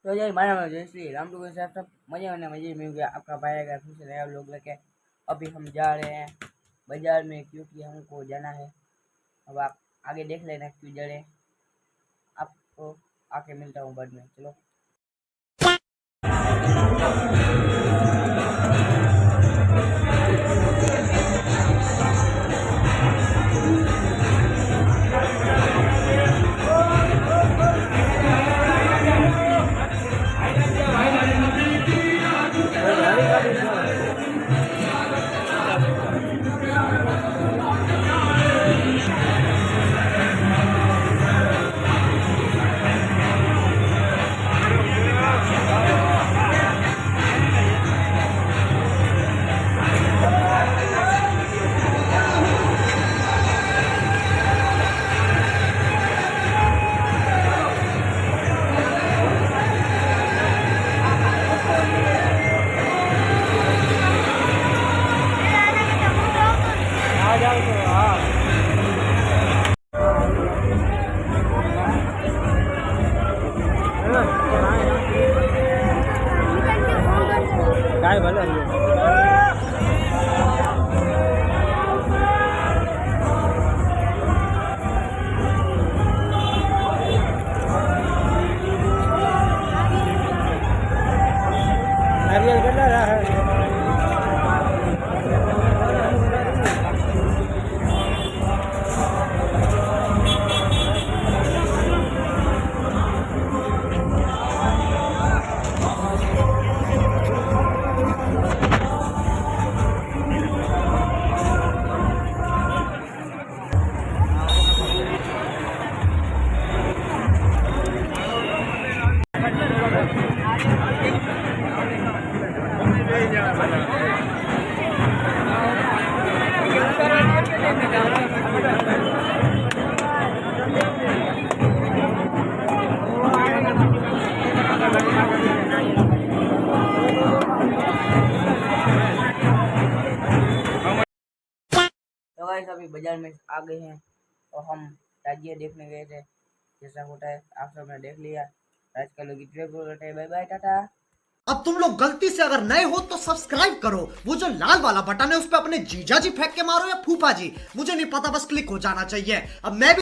तो जय मारा जय श्री राम टू साहब सब मजे में गया आपका भाई आएगा फिर से नया लोग लेके। अभी हम जा रहे हैं बाजार में क्योंकि हमको जाना है। अब आप आगे देख लेना क्यों जा रहे हैं, आपको आके मिलता हूँ बाद में। चलो काय भले नारियल कितना रहा है। तो गाइस अभी बाजार में आ गए हैं और हम ताजिया देखने गए थे, जैसा होता है आप सबने देख लिया। आज का लोग इतने बोल रहे थे, बाय बाय टाटा। अब तुम लोग गलती से अगर नए हो तो सब्सक्राइब करो, वो जो लाल वाला बटन है उस पर अपने जीजा जी फेंक के मारो या फूफा जी, मुझे नहीं पता, बस क्लिक हो जाना चाहिए। अब मैं भी